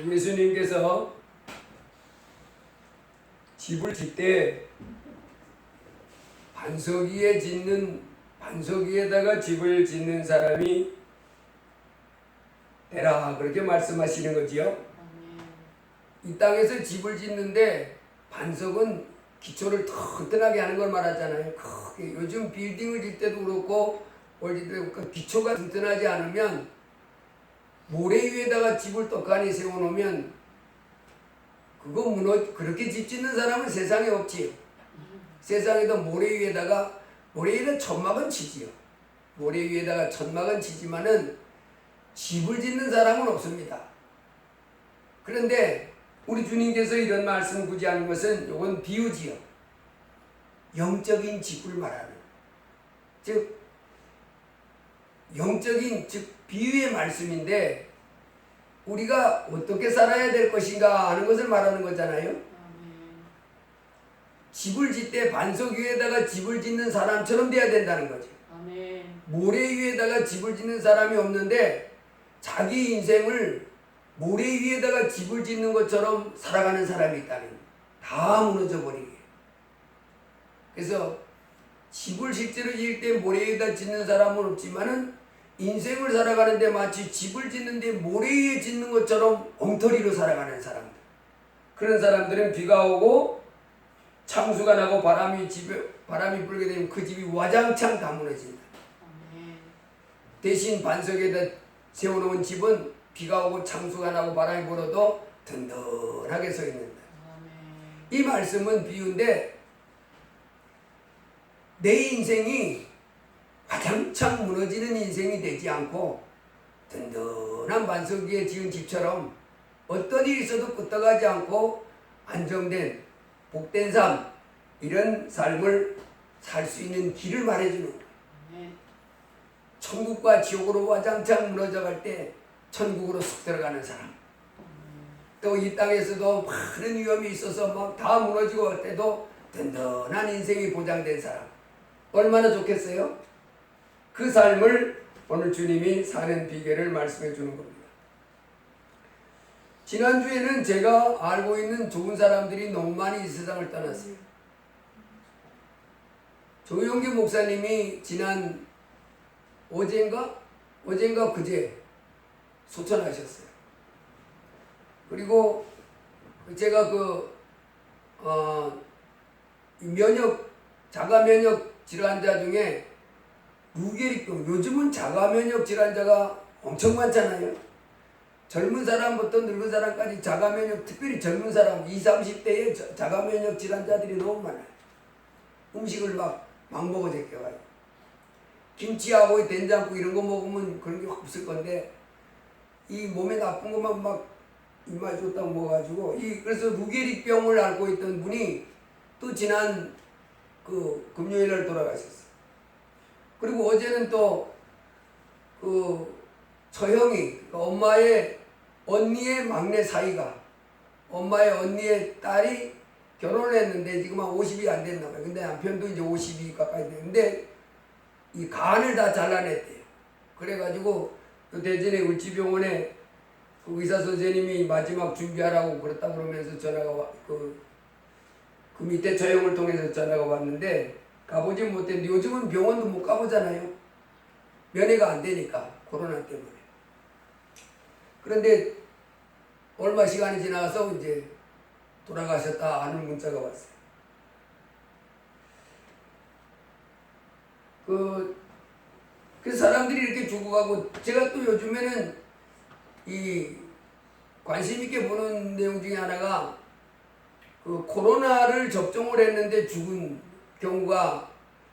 예수님께서 집을 짓때 반석 위에다가 집을 짓는 사람이 되라, 그렇게 말씀하시는 거지요. 이 땅에서 집을 짓는데 반석은 기초를 튼튼하게 하는 걸 말하잖아요. 크게. 요즘 빌딩을 짓 때도 그렇고 기초가 튼튼하지 않으면 모래 위에다가 집을 떡하니 세워놓으면 그렇게 집 짓는 사람은 세상에 없지요. 세상에도 모래 위에다가 천막은 치지요. 모래 위에다가 천막은 치지만은 집을 짓는 사람은 없습니다. 그런데 우리 주님께서 이런 말씀 굳이 하는 것은 이건 비유지요. 영적인 집을 말하는, 즉 영적인, 즉 비유의 말씀인데 우리가 어떻게 살아야 될 것인가 하는 것을 말하는 거잖아요. 집을 짓때 반석 위에다가 집을 짓는 사람처럼 돼야 된다는 거죠. 모래 위에다가 집을 짓는 사람이 없는데 자기 인생을 모래 위에다가 집을 짓는 것처럼 살아가는 사람이 있다는 거예요. 다 무너져 버리게. 그래서 집을 실제로 지을 때 모래 위에다 짓는 사람은 없지만은 인생을 살아가는데 마치 집을 짓는데 모래 위에 짓는 것처럼 엉터리로 살아가는 사람들. 그런 사람들은 비가 오고 창수가 나고 바람이 불게 되면 그 집이 와장창 다 무너진다. 대신 반석에다 세워놓은 집은 비가 오고 창수가 나고 바람이 불어도 든든하게 서 있는다. 이 말씀은 비유인데 내 인생이 와장창 무너지는 인생이 되지 않고 든든한 반석 위에 지은 집처럼 어떤 일이 있어도 끄떡하지 않고 안정된 복된 삶, 이런 삶을 살 수 있는 길을 말해주는 거예요. 천국과 지옥으로 와장창 무너져갈 때 천국으로 쑥 들어가는 사람, 또 이 땅에서도 많은 위험이 있어서 막 다 무너지고 할 때도 든든한 인생이 보장된 사람, 얼마나 좋겠어요? 그 삶을 오늘 주님이 사는 비결을 말씀해 주는 겁니다. 지난주에는 제가 알고 있는 좋은 사람들이 너무 많이 이 세상을 떠났어요. 조용기 목사님이 지난 어젠가 그제 소천하셨어요. 그리고 제가 자가 면역 질환자 중에 루게릭병, 요즘은 자가 면역 질환자가 엄청 많잖아요. 젊은 사람부터 늙은 사람까지 자가 면역, 특별히 젊은 사람 20, 30대에 자가 면역 질환자들이 너무 많아요. 음식을 막 먹어 제껴가지고 김치하고 된장국 이런 거 먹으면 그런 게 없을 건데 이 몸에 나쁜 것만 막 입맛 좋다고 먹어가지고 그래서 루게릭병을 앓고 있던 분이 또 지난 금요일날 돌아가셨어요. 그리고 어제는 또 처형이 엄마의 언니의 막내 사이가, 엄마의 언니의 딸이 결혼을 했는데 지금 한 50이 안 됐나 봐요. 근데 남편도 이제 50이 가까이 됐는데 이 간을 다 잘라냈대요. 그래가지고 대전의 을지병원에 그 의사 선생님이 마지막 준비하라고 그랬다 그러면서 전화가 그 밑에 처형을 통해서 전화가 왔는데 가보지 못했는데 요즘은 병원도 못 가보잖아요. 면회가 안 되니까 코로나 때문에. 그런데 얼마 시간이 지나서 이제 돌아가셨다 하는 문자가 왔어요. 그 사람들이 이렇게 죽어가고 제가 또 요즘에는 이 관심 있게 보는 내용 중에 하나가 코로나를 접종을 했는데 죽은 경우가,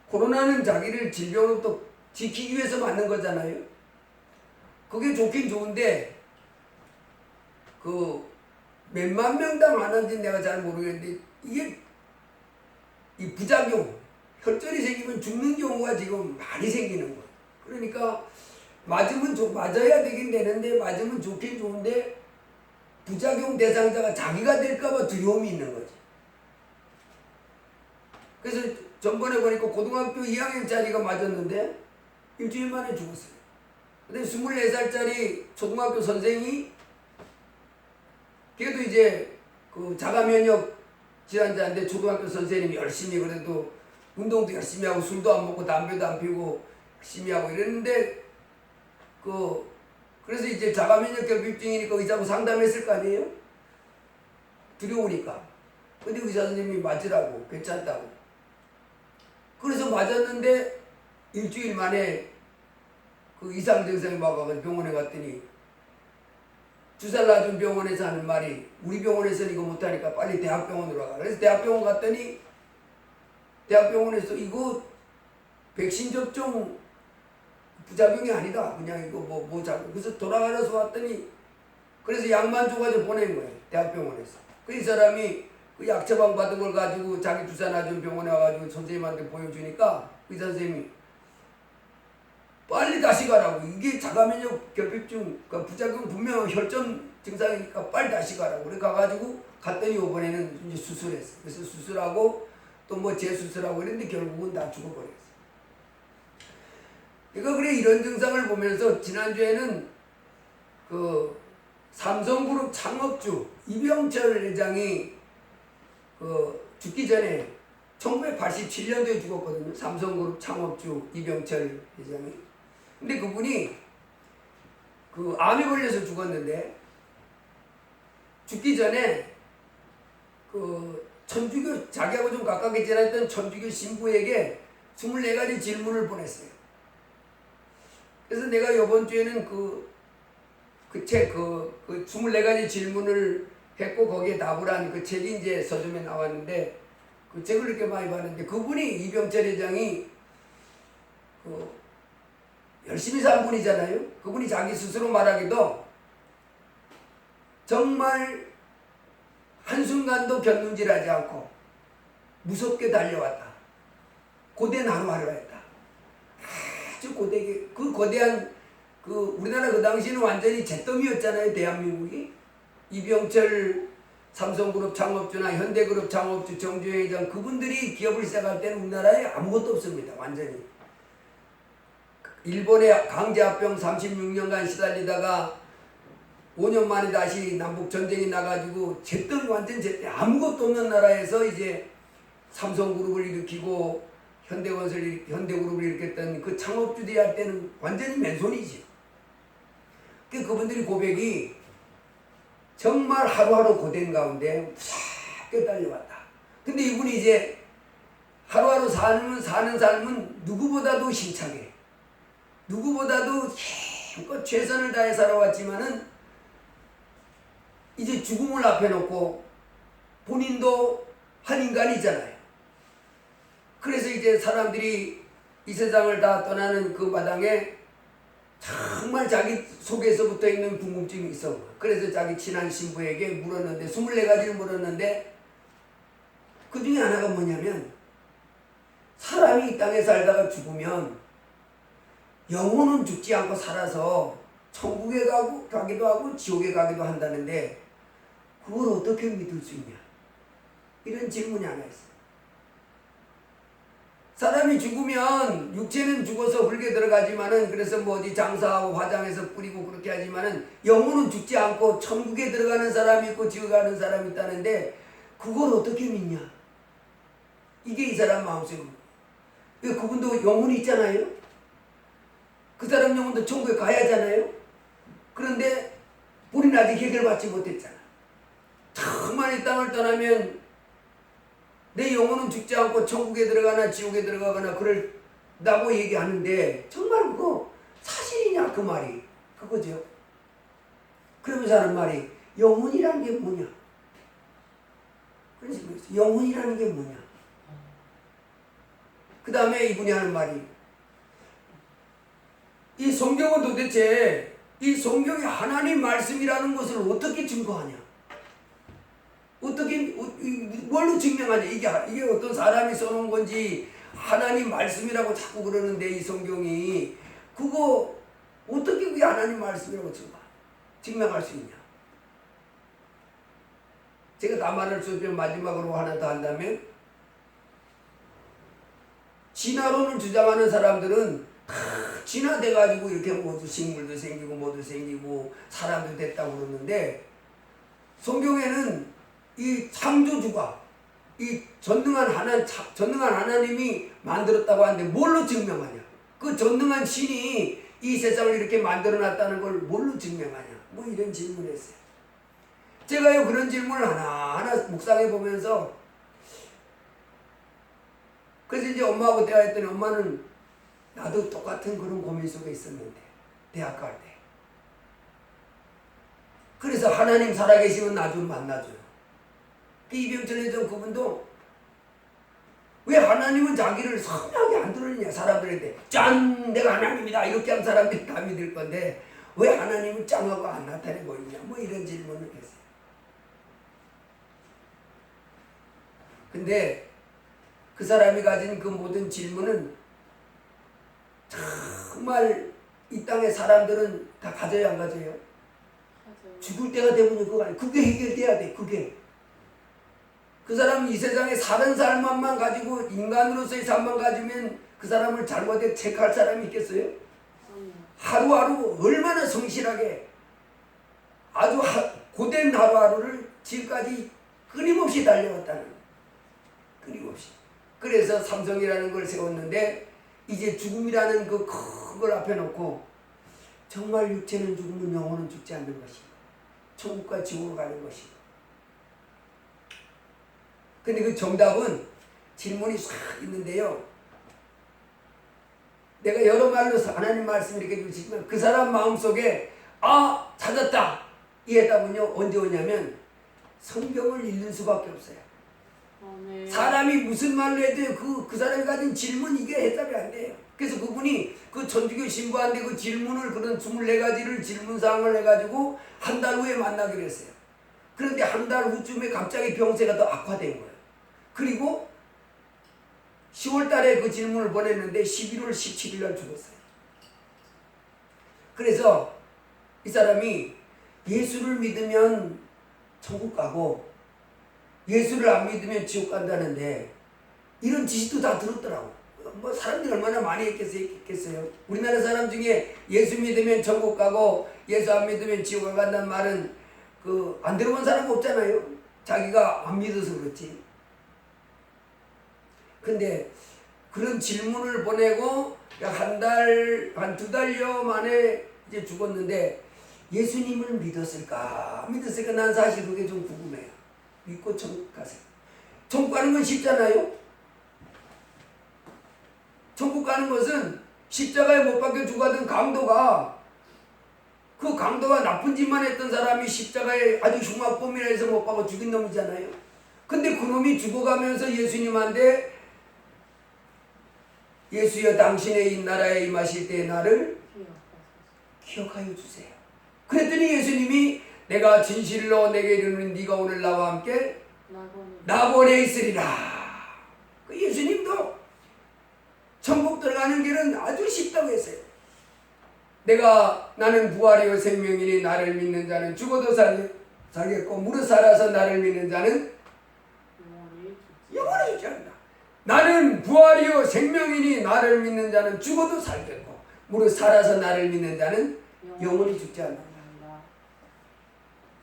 코로나는 자기를 질병으로부터 지키기 위해서 맞는 거잖아요. 그게 좋긴 좋은데 몇만 명당 하는지 내가 잘 모르겠는데 이게 이 부작용, 혈전이 생기면 죽는 경우가 지금 많이 생기는 거예요. 그러니까 맞아야 되긴 되는데 맞으면 좋긴 좋은데 부작용 대상자가 자기가 될까봐 두려움이 있는 거지. 그래서 전번에 보니까 고등학교 2학년짜리가 맞았는데 일주일 만에 죽었어요. 근데 24살짜리 초등학교 선생이 이제 그 자가면역 질환자인데 초등학교 선생님이 열심히 그래도 운동도 열심히 하고 술도 안 먹고 담배도 안 피우고 열심히 하고 이랬는데 그래서 이제 자가면역 결핍증이니까 의사하고 상담했을 거 아니에요? 두려우니까. 근데 의사 선생님이 맞으라고 괜찮다고. 그래서 맞았는데 일주일 만에 그 이상 증상이 와가지고 병원에 갔더니 주사를 놔준 병원에서 하는 말이 우리 병원에서는 이거 못하니까 빨리 대학병원으로 가. 그래서 대학병원 갔더니 대학병원에서 이거 백신 접종 부작용이 아니다. 그냥 이거 뭐 자고. 그래서 돌아가서 왔더니 그래서 약만 줘가지고 보낸 거예요. 대학병원에서. 그 이 사람이 그 약 처방 받은 걸 가지고 자기 주사 놔준 병원에 와가지고 선생님한테 보여주니까 의사 선생님이 빨리 다시 가라고. 이게 자가면역 결핍증 그 부작용 분명 혈전 증상이니까 빨리 다시 가라고. 그래 가가지고 갔더니 이번에는 이제 수술했어. 그래서 수술하고 또 뭐 재수술하고 이랬는데 결국은 다 죽어버렸어. 그러니까 그래 이런 증상을 보면서 지난주에는 그 삼성그룹 창업주 이병철 회장이 죽기 전에 1987년도에 죽었거든요. 삼성그룹 창업주 이병철 회장이. 근데 그분이 그 암에 걸려서 죽었는데 죽기 전에 그 천주교 자기하고 좀 가깝게 지냈던 천주교 신부에게 24가지 질문을 보냈어요. 그래서 내가 이번 주에는 그 책, 그 24가지 질문을 했고 거기에 답을 한 그 책이 이제 서점에 나왔는데 그 책을 이렇게 많이 봤는데 그분이 이병철 회장이 열심히 산 분이잖아요. 그분이 자기 스스로 말하기도 정말 한순간도 견눈질하지 않고 무섭게 달려왔다. 고된 하루하루 했다. 아주 고되게 그 거대한 우리나라 그 당시에는 완전히 잿더미였잖아요. 대한민국이. 이병철 삼성그룹 창업주나 현대그룹 창업주 정주영 회장 그분들이 기업을 시작할 때는 우리나라에 아무것도 없습니다. 완전히. 일본의 강제합병 36년간 시달리다가 5년 만에 다시 남북전쟁이 나가지고 완전 아무것도 없는 나라에서 이제 삼성그룹을 일으키고 현대그룹을 일으켰던 그 창업주들이 할 때는 완전히 맨손이지. 그분들이 고백이 정말 하루하루 고된 가운데 무섭게 달려왔다. 근데 이분이 이제 하루하루 사는 삶은 누구보다도 힘차게 누구보다도 힘껏 최선을 다해 살아왔지만은 이제 죽음을 앞에 놓고 본인도 한 인간이잖아요. 그래서 이제 사람들이 이 세상을 다 떠나는 그 마당에 정말 자기 속에서부터 있는 궁금증이 있어. 그래서 자기 친한 신부에게 물었는데 24가지를 물었는데 그 중에 하나가 뭐냐면 사람이 이 땅에 살다가 죽으면 영혼은 죽지 않고 살아서 천국에 가기도 하고 지옥에 가기도 한다는데 그걸 어떻게 믿을 수 있냐? 이런 질문이 하나 있어요. 사람이 죽으면 육체는 죽어서 흙에 들어가지만은 그래서 뭐 어디 장사하고 화장해서 뿌리고 그렇게 하지만은 영혼은 죽지 않고 천국에 들어가는 사람이 있고 지옥에 가는 사람이 있다는데 그걸 어떻게 믿냐? 이게 이 사람 마음속에. 그분도 영혼이 있잖아요. 그 사람 영혼도 천국에 가야 하잖아요. 그런데 본인은 아직 해결받지 못했잖아. 정말 이 땅을 떠나면 내 영혼은 죽지 않고 천국에 들어가나 지옥에 들어가거나 그럴다고 얘기하는데 정말 그거 사실이냐 그 말이 그거죠. 그러면서 하는 말이 영혼이라는 게 뭐냐? 그래서 영혼이라는 게 뭐냐? 그 다음에 이분이 하는 말이 이 성경은 도대체 이 성경이 하나님 말씀이라는 것을 어떻게 증거하냐? 어떻게 뭘로 증명하냐? 이게 어떤 사람이 써놓은 건지 하나님 말씀이라고 자꾸 그러는데 이 성경이 그거 어떻게 그게 하나님 말씀이라고 증명할 수 있냐? 제가 다 말할 수 없지만 마지막으로 하나 더 한다면 진화론을 주장하는 사람들은 다 진화돼가지고 이렇게 모두 식물도 생기고 모두 생기고 사람도 됐다고 그러는데 성경에는 이 창조주가 이 전능한 하나님이 만들었다고 하는데 뭘로 증명하냐? 그 전능한 신이 이 세상을 이렇게 만들어놨다는 걸 뭘로 증명하냐? 뭐 이런 질문을 했어요. 제가요 그런 질문을 하나하나 묵상해 보면서 그래서 이제 엄마하고 대화했더니 엄마는 나도 똑같은 그런 고민 속에 있었는데 대학 갈 때. 그래서 하나님 살아계시면 나 좀 만나줘요. 이병철 회장 그분도 왜 하나님은 자기를 선하게 안 드러내냐 사람들한테 짠 내가 하나님이다 이렇게 하면 사람들이 다 믿을 건데 왜 하나님은 짱하고 안 나타내고 있냐 뭐 이런 질문을 했어요. 근데 그 사람이 가진 그 모든 질문은 정말 이 땅의 사람들은 다 가져야 안 가져요? 맞아요. 죽을 때가 되면 그거 아니에요. 그게 해결돼야 돼. 그게. 그 사람은 이 세상에 사는 삶만 가지고 인간으로서의 삶만 가지면 그 사람을 잘못해 체크할 사람이 있겠어요? 하루하루 얼마나 성실하게 아주 고된 하루하루를 지금까지 끊임없이 달려왔다는 끊임없이. 그래서 삼성이라는 걸 세웠는데 이제 죽음이라는 그 큰 걸 앞에 놓고 정말 육체는 죽으면 영혼은 죽지 않는 것이고 천국과 지옥으로 가는 것이고 근데 그 정답은 질문이 싹 있는데요. 내가 여러 말로 하나님 말씀을 이렇게 주시지만 그 사람 마음속에 아 찾았다 이 해답은요 언제 오냐면 성경을 읽는 수밖에 없어요. 네. 사람이 무슨 말로 해도 그 사람이 가진 질문 이게 해답이 안 돼요. 그래서 그분이 그 천주교 신부한테 그 질문을 그런 24가지를 질문사항을 해가지고 한 달 후에 만나기로 했어요. 그런데 한 달 후쯤에 갑자기 병세가 더 악화된 거예요. 그리고 10월 달에 그 질문을 보냈는데 11월 17일 날 죽었어요. 그래서 이 사람이 예수를 믿으면 천국 가고 예수를 안 믿으면 지옥 간다는데 이런 지식도 다 들었더라고. 뭐 사람들이 얼마나 많이 했겠어요. 우리나라 사람 중에 예수 믿으면 천국 가고 예수 안 믿으면 지옥 간다는 말은 그 안 들어본 사람 없잖아요. 자기가 안 믿어서 그렇지. 근데 그런 질문을 보내고 한 두 달여 만에 이제 죽었는데 예수님을 믿었을까? 난 사실 그게 좀 궁금해요. 믿고 천국 가세요. 천국 가는 건 쉽잖아요. 천국 가는 것은 십자가에 못 박혀 죽었던 강도가 그 강도가 나쁜 짓만 했던 사람이 십자가에 아주 흉악범이라 해서 못 박아 죽인 놈이잖아요. 근데 그 놈이 죽어가면서 예수님한테 예수여 당신의 이 나라에 임하실 때 나를 기억하여 주세요. 그랬더니 예수님이 내가 진실로 내게 이르는 네가 오늘 나와 함께 낙원에 있으리라. 그 예수님도 천국 들어가는 길은 아주 쉽다고 했어요. 나는 부활이요 생명이니 나를 믿는 자는 죽어도 살겠고 무릇 살아서 나를 믿는 자는 영원히 있지 않는다. 나는 부활이요 생명이니 나를 믿는 자는 죽어도 살겠고 무릇 살아서 나를 믿는 자는 영원히 죽지 않는다.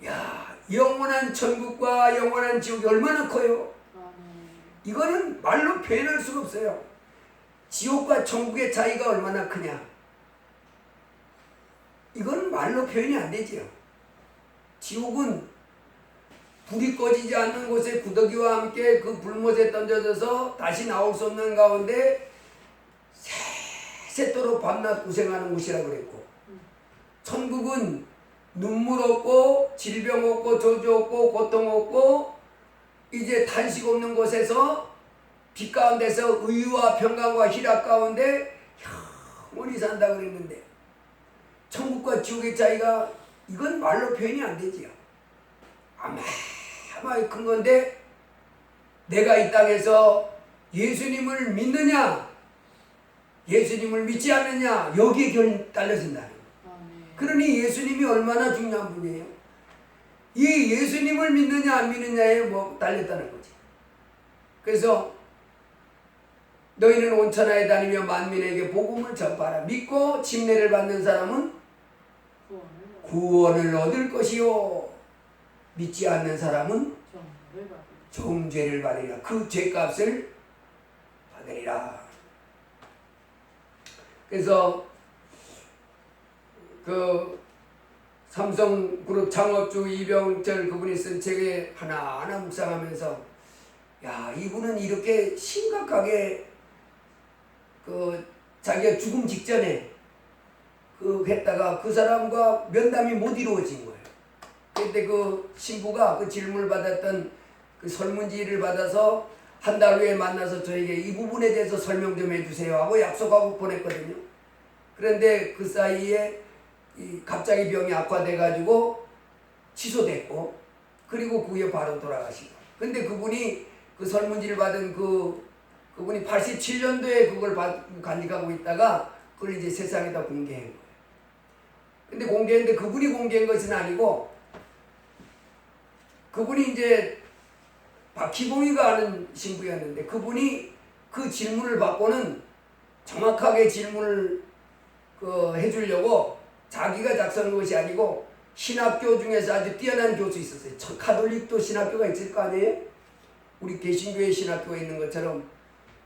야, 영원한 천국과 영원한 지옥이 얼마나 커요? 이거는 말로 표현할 수가 없어요. 지옥과 천국의 차이가 얼마나 크냐? 이건 말로 표현이 안 되지요. 지옥은 불이 꺼지지 않는 곳에 구더기와 함께 그 불못에 던져져서 다시 나올 수 없는 가운데 새새도록 밤낮 고생하는 곳이라고 그랬고, 천국은 눈물 없고 질병 없고 저주 없고 고통 없고 이제 탄식 없는 곳에서 빛 가운데서 의와 평강과 희락 가운데 영원히 산다고 그랬는데 천국과 지옥의 차이가 이건 말로 표현이 안 되지요. 아마이 큰 건데 내가 이 땅에서 예수님을 믿느냐 예수님을 믿지 않느냐 여기에 달려진다는 거예요. 그러니 예수님이 얼마나 중요한 분이에요. 이 예수님을 믿느냐 안 믿느냐에 뭐 달렸다는 거지. 그래서 너희는 온 천하에 다니며 만민에게 복음을 전파하라. 믿고 침례를 받는 사람은 구원을 얻을 것이요. 믿지 않는 사람은 정죄를 받으리라. 정죄를 받으리라. 그 죄값을 받으리라. 그래서 그 삼성그룹 창업주 이병철 그분이 쓴 책에 하나하나 묵상하면서 야, 이분은 이렇게 심각하게 그 자기가 죽음 직전에 그 했다가 그 사람과 면담이 못 이루어진 거예요. 그때 그 신부가 그 질문을 받았던 그 설문지를 받아서 한 달 후에 만나서 저에게 이 부분에 대해서 설명 좀 해주세요 하고 약속하고 보냈거든요. 그런데 그 사이에 갑자기 병이 악화돼가지고 취소됐고, 그리고 그 후에 바로 돌아가시고. 근데 그분이 그 설문지를 받은 그분이 87년도에 그걸 간직하고 있다가 그걸 이제 세상에다 공개한 거예요. 근데 공개했는데 그분이 공개한 것은 아니고, 그분이 이제 박희봉이가 하는 신부였는데, 그분이 그 질문을 받고는 정확하게 질문을 해주려고 자기가 작성한 것이 아니고 신학교 중에서 아주 뛰어난 교수 있었어요. 카톨릭도 신학교가 있을 거 아니에요? 우리 개신교의 신학교가 있는 것처럼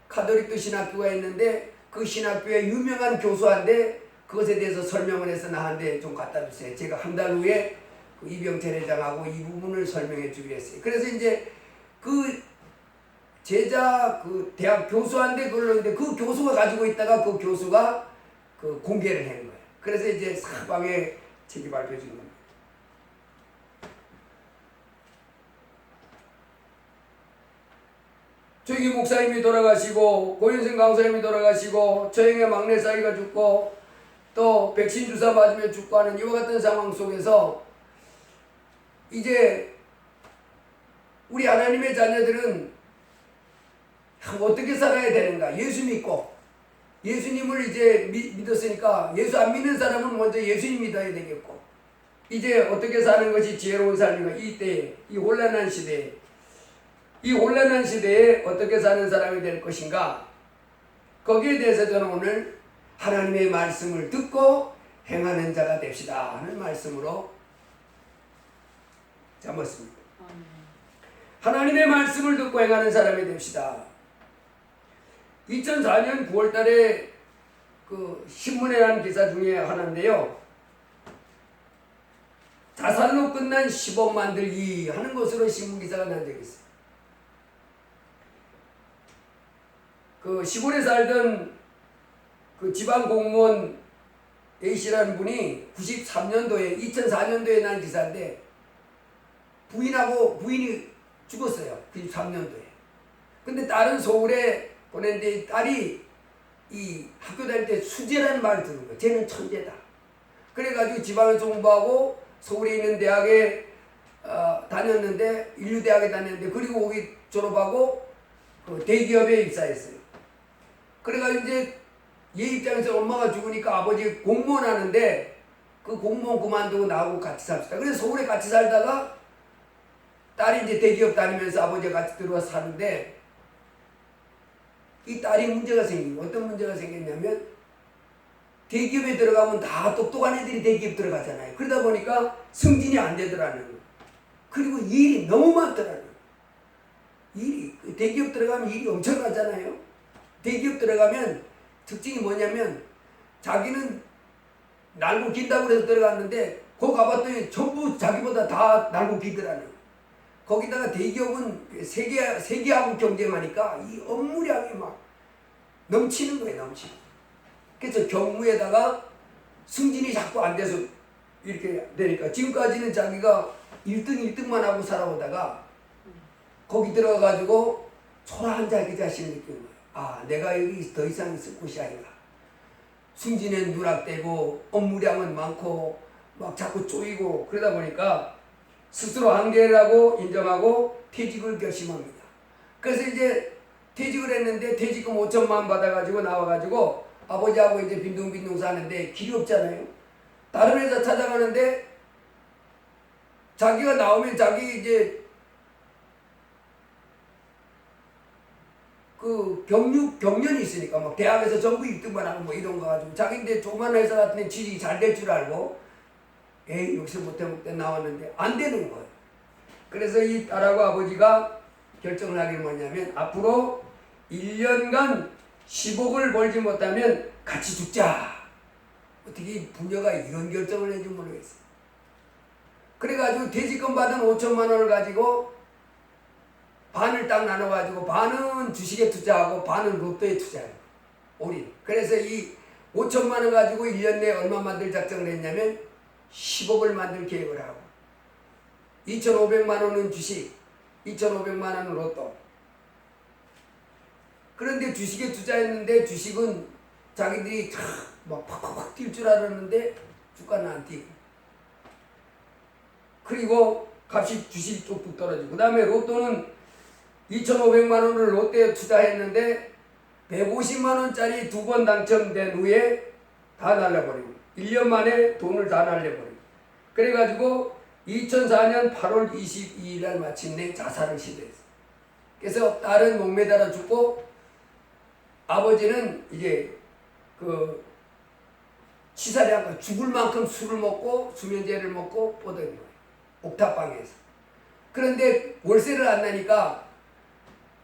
카톨릭도 신학교가 있는데 그 신학교의 유명한 교수한테 그것에 대해서 설명을 해서 나한테 좀 갖다 주세요. 제가 한 달 후에 그 이병철 회장하고 이 부분을 설명해 주기로 했어요. 그래서 이제 그 제자 그 대학 교수한테 그러는데 그 교수가 가지고 있다가 그 교수가 그 공개를 한 거예요. 그래서 이제 사방에 책이 발표해 준 겁니다. 조기 목사님이 돌아가시고 고현생 강사님이 돌아가시고 저형의 막내 사이가 죽고 또 백신 주사 맞으며 죽고 하는 이와 같은 상황 속에서 이제 우리 하나님의 자녀들은 어떻게 살아야 되는가? 예수 믿고 예수님을 이제 믿었으니까 예수 안 믿는 사람은 먼저 예수님 믿어야 되겠고, 이제 어떻게 사는 것이 지혜로운 삶인가? 이때 이 혼란한 시대에 어떻게 사는 사람이 될 것인가? 거기에 대해서 저는 오늘 하나님의 말씀을 듣고 행하는 자가 됩시다 하는 말씀으로 잡았습니다. 하나님의 말씀을 듣고 행하는 사람이 됩시다. 2004년 9월 달에 그 신문에 난 기사 중에 하나인데요. 자살로 끝난 10억 만들기 하는 것으로 신문 기사가 난 적이 있어요. 그 시골에 살던 그 지방 공무원 A씨라는 분이 2004년도에 난 기사인데 부인이 죽었어요. 93년도에. 근데 딸은 서울에 보냈는데 딸이 이 학교 다닐 때 수재라는 말을 들은 거예요. 쟤는 천재다. 그래가지고 지방에서 공부하고 서울에 있는 대학에 다녔는데, 인류대학에 다녔는데, 그리고 거기 졸업하고 그 대기업에 입사했어요. 그래가지고 이제 얘 입장에서 엄마가 죽으니까 아버지 공무원 하는데 그 공무원 그만두고 나하고 같이 삽시다. 그래서 서울에 같이 살다가 딸이 이제 대기업 다니면서 아버지가 같이 들어와서 사는데, 이 딸이 문제가 생긴 거예요. 어떤 문제가 생겼냐면, 대기업에 들어가면 다 똑똑한 애들이 대기업 들어가잖아요. 그러다 보니까 승진이 안 되더라는 거예요. 그리고 일이 너무 많더라는 거예요. 대기업 들어가면 일이 엄청나잖아요. 대기업 들어가면 특징이 뭐냐면, 자기는 날고 긴다고 해서 들어갔는데 거기 가봤더니 전부 자기보다 다 날고 기더라는 거예요. 거기다가 대기업은 세계하고 경쟁하니까 이 업무량이 막 넘치는 거예요, 넘치는. 그래서 경무에다가 승진이 자꾸 안 돼서 이렇게 되니까 지금까지는 자기가 1등만 하고 살아오다가 거기 들어가가지고 초라한 자기 자신을 느끼는 거예요. 아, 내가 여기 더 이상 있을 곳이 아닌가. 승진은 누락되고 업무량은 많고 막 자꾸 쪼이고 그러다 보니까 스스로 한계를 하고 인정하고 퇴직을 결심합니다. 그래서 이제 퇴직을 했는데 퇴직금 5천만 원 받아가지고 나와가지고 아버지하고 이제 빈둥빈둥 사는데 길이 없잖아요. 다른 회사 찾아가는데 자기가 나오면 자기 이제 그 경련이 있으니까 막 대학에서 전부 1등만 하고 뭐 이런 거 가지고 자기 이제 조그만 회사 같은 데 취직이 잘 될 줄 알고 에이 여기서 못해 나왔는데 안 되는 거예요. 그래서 이 딸하고 아버지가 결정을 하게 뭐냐면 앞으로 1년간 10억을 벌지 못하면 같이 죽자. 어떻게 부녀가 이런 결정을 해준 모르겠어. 그래가지고 퇴직금 받은 5천만 원을 가지고 반을 딱 나눠가지고 반은 주식에 투자하고 반은 로또에 투자해요. 올인. 그래서 이 5천만 원 가지고 1년 내에 얼마 만들 작정을 했냐면 10억을 만들 계획을 하고 2,500만 원은 주식, 2,500만 원은 로또. 그런데 주식에 투자했는데 주식은 자기들이 막 팍팍팍 뛸 줄 알았는데 주가는 안 뛰고. 그리고 값이 주식이 뚝뚝 떨어지고. 그 다음에 로또는 2,500만 원을 롯데에 투자했는데 150만 원짜리 2번 당첨된 후에 다 날려버리고 1년 만에 돈을 다 날려버리고 그래가지고 2004년 8월 22일 날 마침내 자살을 시도했어요. 그래서 딸은 목매달아 죽고 아버지는 이제 그 치사리 한거 죽을 만큼 술을 먹고 수면제를 먹고 뻗은 거예요. 옥탑방에서. 그런데 월세를 안 나니까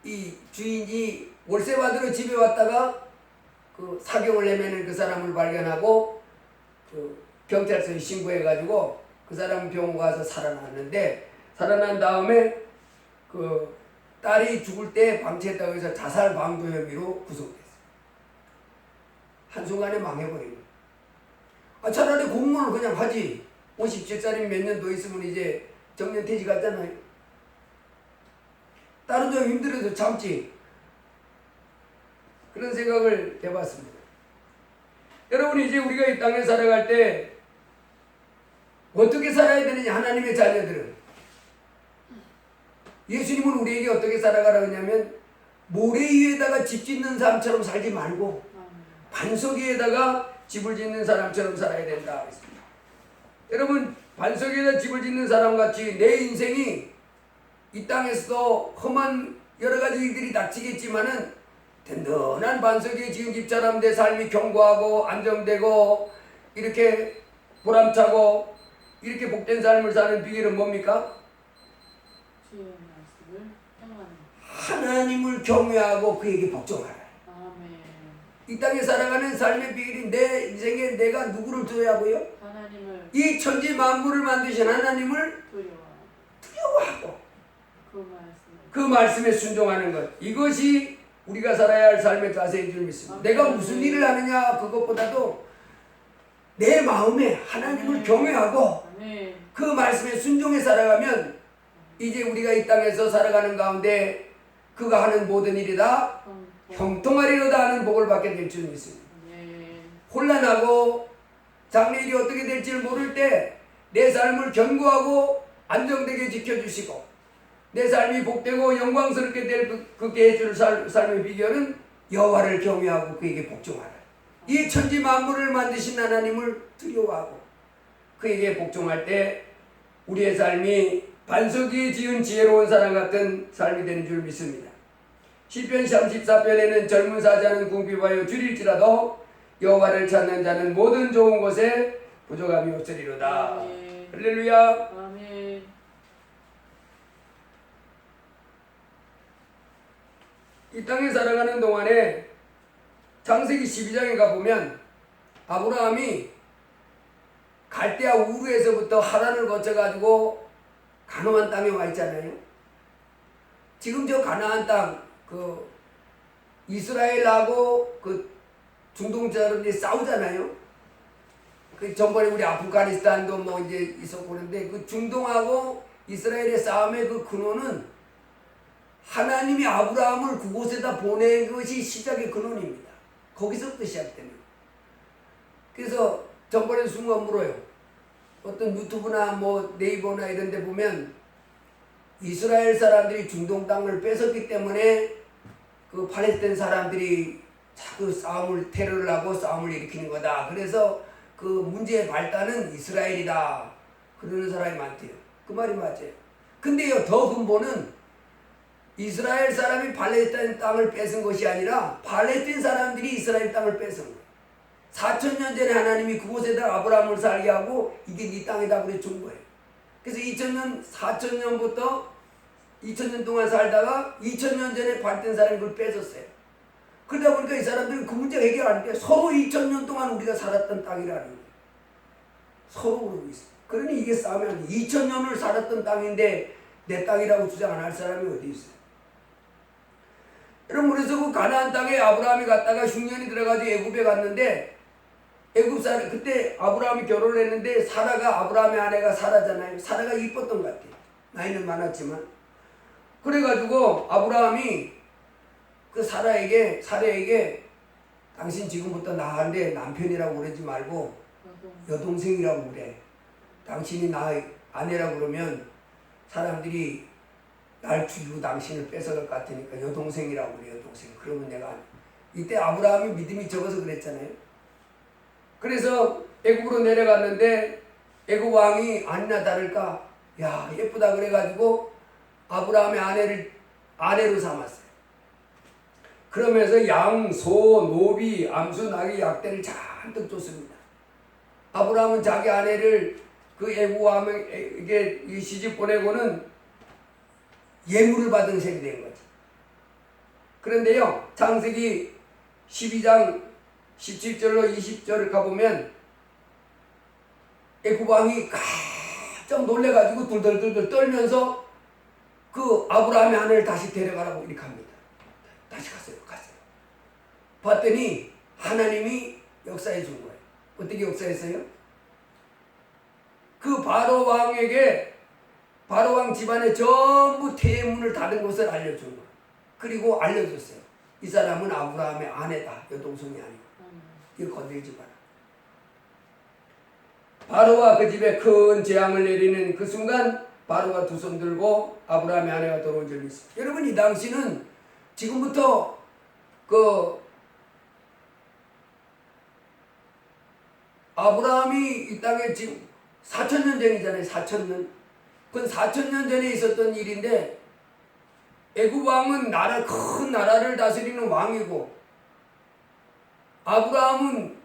이 주인이 월세 받으러 집에 왔다가 그 사경을 헤매는 그 사람을 발견하고 그 경찰서에 신고해가지고 그 사람 병원 가서 살아났는데 살아난 다음에 그 딸이 죽을 때 방치했다고 해서 자살 방조 혐의로 구속됐어요. 한순간에 망해버린 거예요. 차라리 공무원을 그냥 하지. 57살이 몇 년 더 있으면 이제 정년퇴직 하잖아요. 딸은 좀 힘들어도 참지. 그런 생각을 해봤습니다. 여러분 이제 우리가 이 땅에 살아갈 때 어떻게 살아야 되느냐 하나님의 자녀들은 예수님은 우리에게 어떻게 살아가라 하냐면 모래 위에다가 집 짓는 사람처럼 살지 말고 반석 위에다가 집을 짓는 사람처럼 살아야 된다 했습니다. 여러분 반석 위에다 집을 짓는 사람같이 내 인생이 이 땅에서도 험한 여러 가지 일들이 닥치겠지만은 든든한 반석 위에 지은 집처럼 내 삶이 견고하고 안정되고 이렇게 보람차고 이렇게 복된 삶을 사는 비결은 뭡니까? 주의 말씀을 행하는 하나님을 경외하고 그에게 복종하라. 아멘. 이 땅에 살아가는 삶의 비결이 내 인생에 내가 누구를 두려워하고요? 하나님을 이 천지 만물을 만드신 하나님을 두려워하고 그 말씀에 순종하는 것. 이것이 우리가 살아야 할 삶의 자세인 줄 믿습니다. 내가 무슨 일을 하느냐 그것보다도 내 마음에 하나님을 경외하고 그 말씀에 순종해 살아가면 이제 우리가 이 땅에서 살아가는 가운데 그가 하는 모든 일이 다 형통하리로다 하는 복을 받게 될 줄 믿습니다. 혼란하고 장래일이 어떻게 될지를 모를 때 내 삶을 견고하고 안정되게 지켜주시고 내 삶이 복되고 영광스럽게 될 그렇게 해줄 삶의 비결은 여호와를 경외하고 그에게 복종하라. 이 천지 만물을 만드신 하나님을 두려워하고 그에게 복종할 때 우리의 삶이 반석 위에 지은 지혜로운 사람 같은 삶이 되는 줄 믿습니다. 시편 34편에는 젊은 사자는 궁핍하여 줄일지라도 여호와를 찾는 자는 모든 좋은 것에 부족함이 없으리로다. 할렐루야. 아멘. 이 땅에 살아가는 동안에 창세기 12장에 가보면 아브라함이 갈대아 우르에서부터 하란을 거쳐가지고 가나안 땅에 와 있잖아요. 지금 저 가나안 땅, 그 이스라엘하고 그 중동 사람들이 싸우잖아요. 그 전번에 우리 아프가니스탄도 뭐 이제 있었고 그런데 그 중동하고 이스라엘의 싸움의 그 근원은 하나님이 아브라함을 그곳에다 보낸 것이 시작의 근원입니다. 거기서부터 시작됩니다. 그래서 전번에 순간 물어요. 어떤 유튜브나 뭐 네이버나 이런 데 보면 이스라엘 사람들이 중동 땅을 뺏었기 때문에 그 팔레스타인 사람들이 자꾸 싸움을 테러를 하고 싸움을 일으키는 거다. 그래서 그 문제의 발단은 이스라엘이다. 그러는 사람이 많대요. 그 말이 맞아요. 근데요, 더 근본은 이스라엘 사람이 팔레스타인 땅을 뺏은 것이 아니라 팔레스타인 사람들이 이스라엘 땅을 뺏은 거예요. 4,000년 전에 하나님이 그곳에다 아브라함을 살게 하고 이게 네 땅이다 그래 준 거예요. 그래서 2000년, 4000년부터 2000년 동안 살다가 2000년 전에 발된 사람이 그걸 뺏었어요. 그러다 보니까 이 사람들은 그 문제가 해결 안 돼. 서로 2000년 동안 우리가 살았던 땅이라는 거예요. 서로 그러고 있어요. 그러니 이게 싸우면 안 돼. 2000년을 살았던 땅인데 내 땅이라고 주장 안 할 사람이 어디 있어요? 여러분, 그래서 그 가나안 땅에 아브라함이 갔다가 흉년이 들어가지고 애굽에 갔는데, 애굽 사람, 그때 아브라함이 결혼을 했는데 사라가, 아브라함의 아내가 사라잖아요. 사라가 이뻤던 것 같아요. 나이는 많았지만. 그래가지고 아브라함이 그 사라에게 당신 지금부터 나한테 남편이라고 그러지 말고 여동생이라고 그래. 당신이 나 아내라고 그러면 사람들이 날 죽이고 당신을 뺏어갈 것 같으니까 여동생이라고 그래. 여동생. 그러면 내가 이때 아브라함이 믿음이 적어서 그랬잖아요. 그래서 애굽으로 내려갔는데 애굽 왕이 아니나 다를까 야 예쁘다 그래가지고 아브라함의 아내로 삼았어요. 그러면서 양, 소, 노비, 암수, 나귀, 약대를 잔뜩 줬습니다. 아브라함은 자기 아내를 그 애굽 왕에게 시집 보내고는 예물을 받은 셈이 된 거죠. 그런데요, 창세기 12장 17절로 20절을 가보면 애굽 왕이 깜짝 놀래가지고 둘둘둘 떨면서 그 아브라함의 아내를 다시 데려가라고 이렇게 합니다. 다시 갔어요. 봤더니 하나님이 역사해 준 거예요. 어떻게 역사했어요? 그 바로 왕에게 바로 왕 집안에 전부 태문을 닫은 것을 알려준 거예요. 그리고 알려줬어요. 이 사람은 아브라함의 아내다. 여동생이 아니고. 이거 건들지 마라. 바로와 그 집에 큰 재앙을 내리는 그 순간 바로가 두 손 들고 아브라함의 아내가 돌아온 적이 있어요. 여러분, 이 당시는 지금부터 아브라함이 이 땅에 지금 4000년 전이잖아요. 4000년. 그건 4000년 전에 있었던 일인데 애굽 왕은 큰 나라를 다스리는 왕이고 아브라함은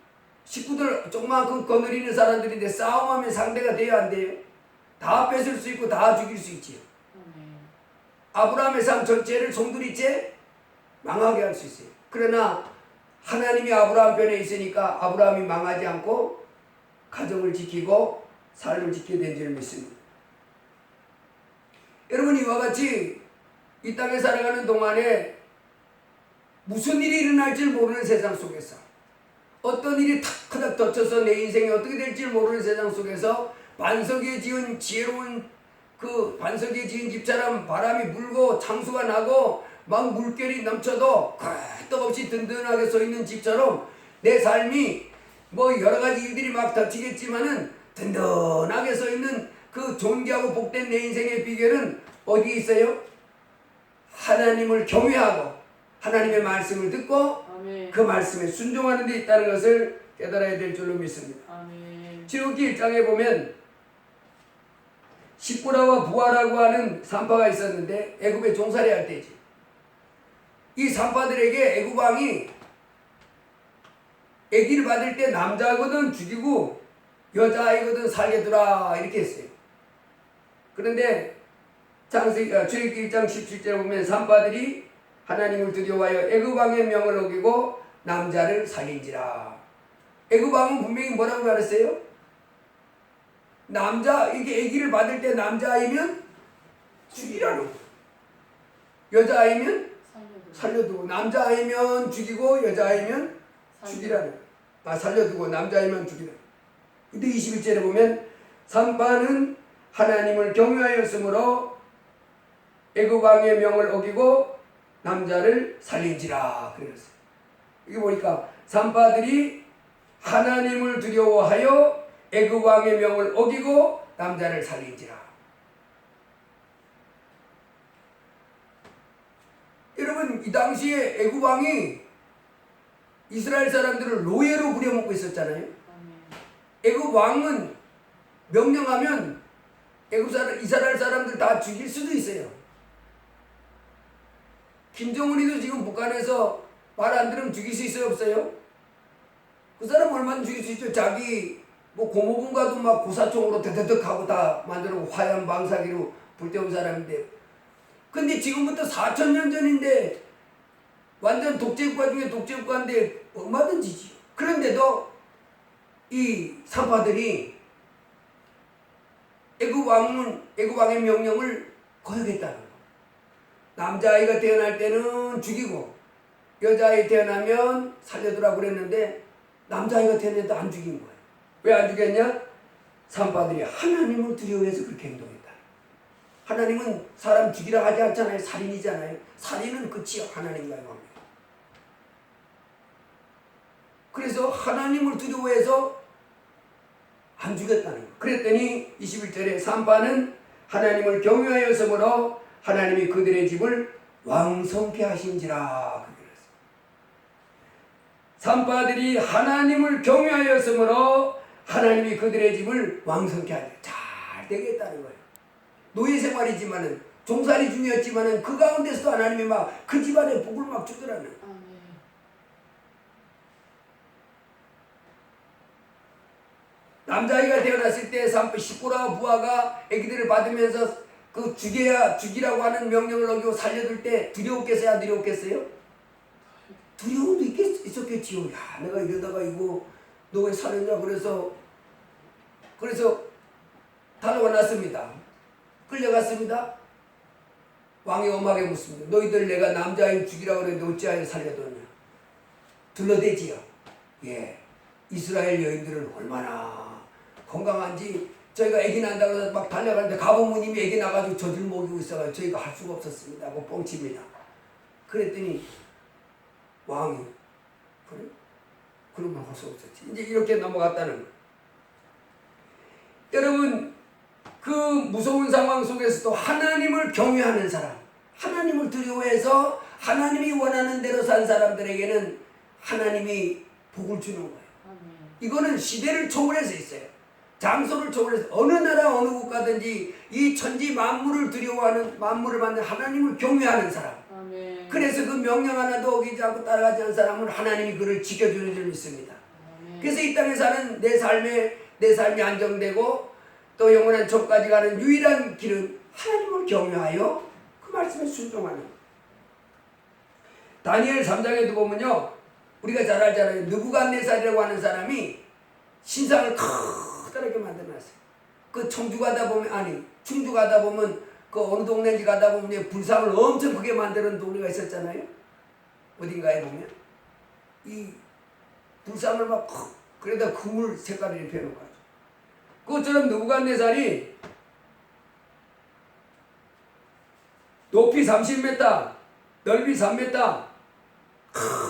식구들 조그만큼 거느리는 사람들인데 싸움하면 상대가 돼야 안 돼요? 다 뺏을 수 있고 다 죽일 수 있지요. 아브라함의 삶 전체를 송두리째 망하게 할 수 있어요. 그러나 하나님이 아브라함 편에 있으니까 아브라함이 망하지 않고 가정을 지키고 삶을 지키게 된 줄 믿습니다. 여러분, 이와 같이 이 땅에 살아가는 동안에 무슨 일이 일어날지 모르는 세상 속에서 어떤 일이 탁탁 덮쳐서 내 인생이 어떻게 될지 모르는 세상 속에서 반석에 지은 지혜로운 그 반석에 지은 집처럼 바람이 불고 창수가 나고 막 물결이 넘쳐도 끄떡없이 든든하게 서 있는 집처럼 내 삶이 뭐 여러 가지 일들이 막 닥치겠지만은 든든하게 서 있는 그 존귀하고 복된 내 인생의 비결은 어디에 있어요? 하나님을 경외하고 하나님의 말씀을 듣고 아멘. 그 말씀에 순종하는 데 있다는 것을 깨달아야 될 줄로 믿습니다. 아멘. 출애굽기 1장에 보면 시브라와 부하라고 하는 산파가 있었는데 애굽에 종살이 할 때지. 이 산파들에게 애굽 왕이 아기를 받을 때 남자거든 죽이고 여자아이거든 살게 두라 이렇게 했어요. 그런데 출애굽기 1장 17절에 보면 산파들이 하나님을 두려워하여 애굽 왕의 명을 어기고 남자를 살린지라. 애굽 왕은 분명히 뭐라고 말했어요? 이게 아기를 받을 때 남자아이면 죽이라는, 여자아이면 살려두고, 남자아이면 죽이고 여자아이면 죽이라는, 살려두고 남자아이면 죽이라. 근데 21절에 보면 산파는 하나님을 경외하였으므로 애굽 왕의 명을 어기고 남자를 살린지라 그랬어요. 이게 보니까 산파들이 하나님을 두려워하여 애굽 왕의 명을 어기고 남자를 살린지라. 여러분, 이 당시에 애굽 왕이 이스라엘 사람들을 노예로 부려먹고 있었잖아요. 애굽 왕은 명령하면 이스라엘 사람들 다 죽일 수도 있어요. 김정은이도 지금 북한에서 말 안 들으면 죽일 수 있어요, 없어요? 그 사람 얼마나 죽일 수 있죠. 자기 뭐 고모군과도 막 고사총으로 드드득 하고 다 만들고 화염 방사기로 불태운 사람인데, 근데 지금부터 4,000년 전인데 완전 독재국가 중에 독재국가인데 얼마든지지요. 그런데도 이 산파들이 애굽왕의 명령을 거역했다는 거. 남자아이가 태어날 때는 죽이고 여자아이 태어나면 살려두라고 그랬는데 남자아이가 태어났는데 안 죽인 거예요. 왜 안 죽였냐? 산파들이 하나님을 두려워해서 그렇게 행동했다. 하나님은 사람 죽이라 하지 않잖아요. 살인이잖아요. 살인은 끝이요. 하나님과의 관계. 그래서 하나님을 두려워해서 안 죽였다는 거예요. 그랬더니 21절에 산파는 하나님을 경외하였으므로 하나님이 그들의 집을 왕성케 하신지라. 산파들이 하나님을 경외하였으므로 하나님이 그들의 집을 왕성케 하니 잘 되겠다는 거예요. 노예 생활이지만은 종살이 중이었지만은 그 가운데서도 하나님이 막 그 집안에 복을 막 주더라는. 아멘. 남자아이가 태어났을 때 식구라 부하가 아기들을 받으면서 그 죽이라고 하는 명령을 어기고 살려둘 때 두려웠겠어요? 안 두려웠겠어요? 두려움도 있었겠지요. 야, 내가 이러다가 이거 너 왜 살렸냐? 그래서 달려와 났습니다. 끌려갔습니다. 왕이 엄하게 묻습니다. 너희들 내가 남자아이 죽이라고 그랬는데 어찌하여 살려뒀냐? 둘러대지요. 예, 이스라엘 여인들은 얼마나 건강한지 저희가 아기 난다고 해서 막 달려가는데 가보모님이 아기 나가지고 젖을 먹이고 있어가지고 저희가 할 수가 없었습니다. 뭐 뻥칩니다. 그랬더니 왕이 그래? 그러면 할 수 없었지. 이제 이렇게 넘어갔다는 거예요. 여러분, 그 무서운 상황 속에서도 하나님을 경외하는 사람, 하나님을 두려워해서 하나님이 원하는 대로 산 사람들에게는 하나님이 복을 주는 거예요. 아멘. 이거는 시대를 초월해서 있어요. 장소를 초월해서 어느 나라 어느 국가든지 이 천지 만물을 두려워하는, 만물을 만든 하나님을 경외하는 사람, 아멘. 그래서 그 명령 하나도 어기지 않고 따라가지 않는 사람은 하나님이 그를 지켜주는 줄 믿습니다. 아멘. 그래서 이 땅에 사는 내 삶이 안정되고 또 영원한 족까지 가는 유일한 길은 하나님을 경외하여 그 말씀에 순종하는 것. 다니엘 3장에도 보면요, 우리가 잘 알잖아요. 느부갓네살이라고 하는 사람이 신상을 커다랗게 만들어놨어요. 그 충주 가다 보면 그 어느 동네인지 가다 보면 불상을 엄청 크게 만드는 동네가 있었잖아요. 어딘가에 보면 이 불상을 막 그래다 그물 색깔을 입혀놓고 하죠. 그것처럼 느부갓네살이 높이 30m, 넓이 3m,